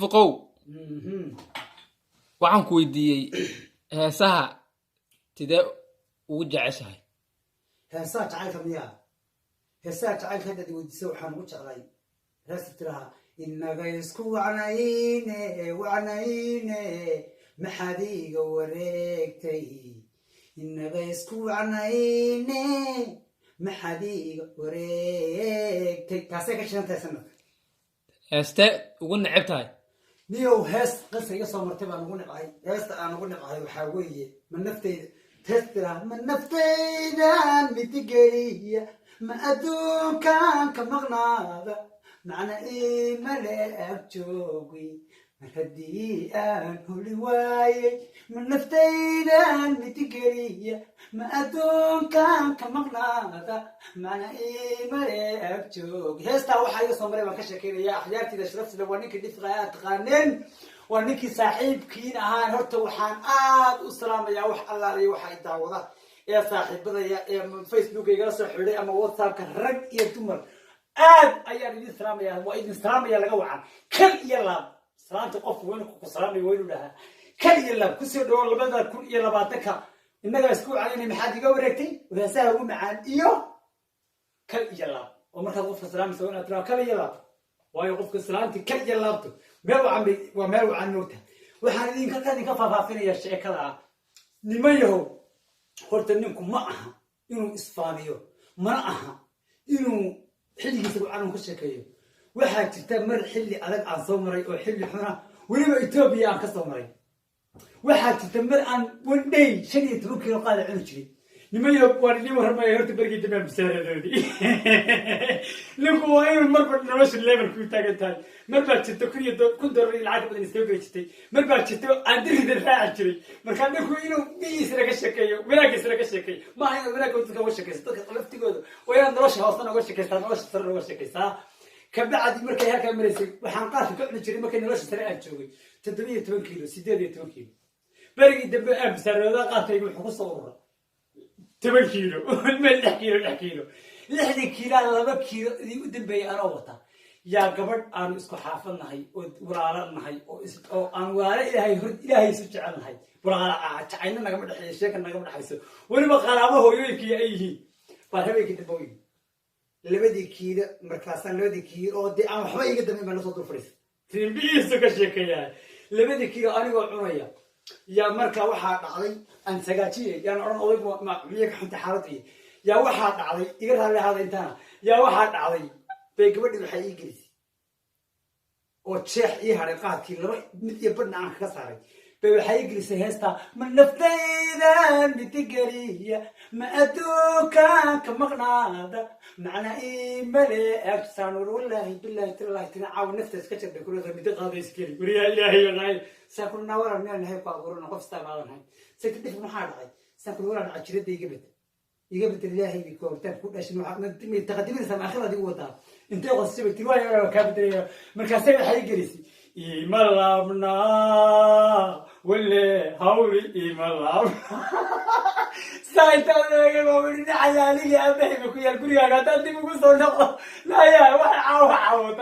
فقو waxaan ku weydiiyey heesaha tidee ugu jeceshahay heesaha jacaylka miyaa heesaha jacaylka haddaad weydiisay waxaan ugu jeclay heesta tiraha inaga isku wacnayne maxaad iiga wareegtay inaga isku wacnayne maxaad iiga wareegtay taasay ka shidan tahay sanadka heestee ugu neceb tahay niyow hees qisa iga soo martay baan ugu nibcay heesta aan ugu nibcay waxaa weeye ma naftayda hees tiraha ma naftaydan midigeliya ma adduunkan ka maqnaada macna imale ag joogi mar haddii aan huli waayey ma naftaydan midigeliya ma adduunkan ka maqnaada macna imale ag joogi heestaa waxaa iga soo maray baan ka sheekeynaya axyaartida sharaftida waa ninkii dhifqa aad taqaaneen waa ninkii saaxiibkiin ahaan horta waxaan aad u salaamayaa wax allaaliyo waxa ay daawada ee saaxiibadaya ee facebook igala soo xidhay ama whatsappka rag iyo dumar aad ayaan idin salaamayaa waa idin salaamaya laga wacan kal iyo laab salaanta qofku waynu ku salaamayo waynu dhahaa kal iyo laab kusoo dhawo 2020 innaga isku calinay maxaad iga wareegtay heesaha ugu macaan iyo kal iyo laab oo markaad qofka salaamayso inaad tiraa kal iyo laab waayo qofka salaanti kal iyo laabto meel wacan noogta waxaan idinka faahfaahinayaa sheekada nimayahow horta ninku ma aha inuu isfaaniyo mana aha inuu xilligiisa wacan ka sheekeeyo waxaa jirta mar xilli adag aan soo maray oo xilli xuna weliba Ethiopia aan ka soo maray waxaa jirta mar aan one day 15 kilo qaada cuni jiray nimayo waan idin warramay horta barkii dambe bisaaradooda ninku waa inuu marba nolosha level ku taagan tahay mar baa jirta kun dollar lacag badan iska geystay mar baa jirta aan dirida raaci jiray marka ninku inuu biisra ka sheekeeyo wanaagiisra ka sheekeeyo ma aha inuu wanaagooda ka sheekaysto dadka laftigooda waa inaan nolosha hoosan uga sheekaystaa nolosha sare uga sheekaystaa kabacdi markay halkaa maraysay waxaan qaarka ka cuni jiray markay nolosha sare aan joogay 17 kilo 18 kilo barigii dambe aan bisaaradooda qaataygu wuxuu ku soo ururay 10 كيلو من 10 كيلو 10 كيلو 6 كيلو 2 كيلو دي ودنبي انا وتا يا قبل ان اسكو حافظنahay oo walaalanahay oo aan waara ilaahay isu jecelnahay walaal taayna naga dhaxay sheeka naga dhaxayso waliba qaraabo hooyooyinkii ay yihiin baa habeenkii dambe 2 kiilo markaas 2 kiilo oo aan waxba iga dambeyn baan soo dulfariis tiimbiisu ka sheekayay 2 kiilo anigoo cunaya يا مركا واحد عضي أن سجاتي يعني أنا أقول ما ميك حنت حارتي يا واحد عضي يقول هذا إنتنا يا واحد عضي بيقبل الحقيقي جلس وتشيح إيه هرقات كي لو يبرنا عن خسارة بيحقيقي جلس هستا من نفتيدا بتجريه ما أدوكا كمغنادا معنا إيه ملء أكسان والله بالله ترى تنعاون نفتس كتر بكل هذا بدقة يسكري وريا الله يغاي سأكون نورا من هاي قارون قفصة بعضهم هاي سكتف محاضرة سأكون ورا عشرة يجبت الله بيكون تكون أشياء من تقدمين سمع خلا دي وطا أنت قصة بتروي ولا كابتن مركزين حيجلسي إيمالامنا ولا هاولي إيمالام سايتنا يا مولين عيالي يا أبي بكوي الكوري أنا تدي بقول صورنا لا يا واحد عاود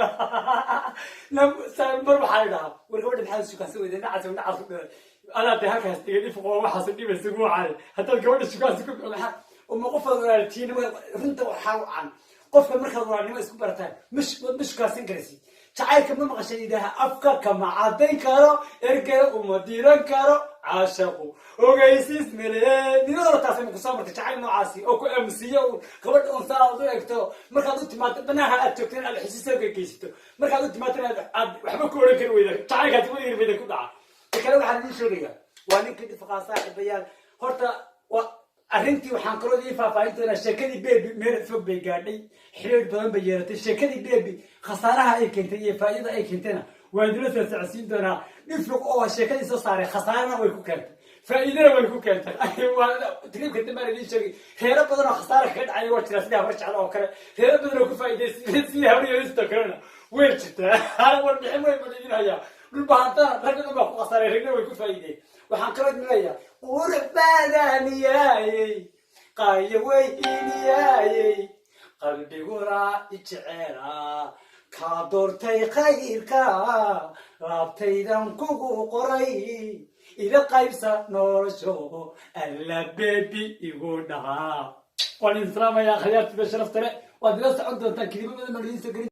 لم سامبر بحالنا وركبت بحال شو كسوي ده نعس أنا بهاك هستيني فوق وحاسبني بس مو عارف حتى الكوري شو كسوي وما قفل تيني رنت وحاو عن قفل مركز وراني ما اسكو برتان مش كاسين كرسي تعال كم ما قشني ده أفكار كم عادين كارو إرجع ومديران كارو عاشقو وجايسيس ملء نور تاسم قصامر تعال معاسي أو كأمسية وقبل أنثى وضيعته مركز تمات بناها أتوكلين على حساسية كيستو مركز تمات وحبك ولا كل ويدا تعال كتبوني في ذا كذا تكلم عن الشريعة وأنا كنت فقاصة بيان هرتا أرنتي وحنقولي فايتنا شكلي بيبي ميرت فوق بيجاري حلو بدن بيجارتي شكلي بيبي خسارها أي كنتي فائدة أي كنتنا وادرس تعسين دنا نفرق أول شكلي صار خسارة ويكون كنت فائدة ويكون كنت أيوة تقريبا كنت ما ردي شيء خير بدنا خسارة كنت على وقت راسنا برش على وكر خير بدنا يكون فائدة سيها وري يستكرنا ويرجع هذا هو الحين وين بدنا هيا بالبحثة رجل ما خسارة رجل ويكون فائدة وحنقرد ملايا وربادانياي قايوينياي قلبي ورا إجعلا كادورتي خيركا laabtaydan kugu qoray ila qaybsa nolosho alla bebi igu dhahaa waan islaamaya khayartida sharaftale waad ila socon doontaa kelimo badan baan idiin soo gelin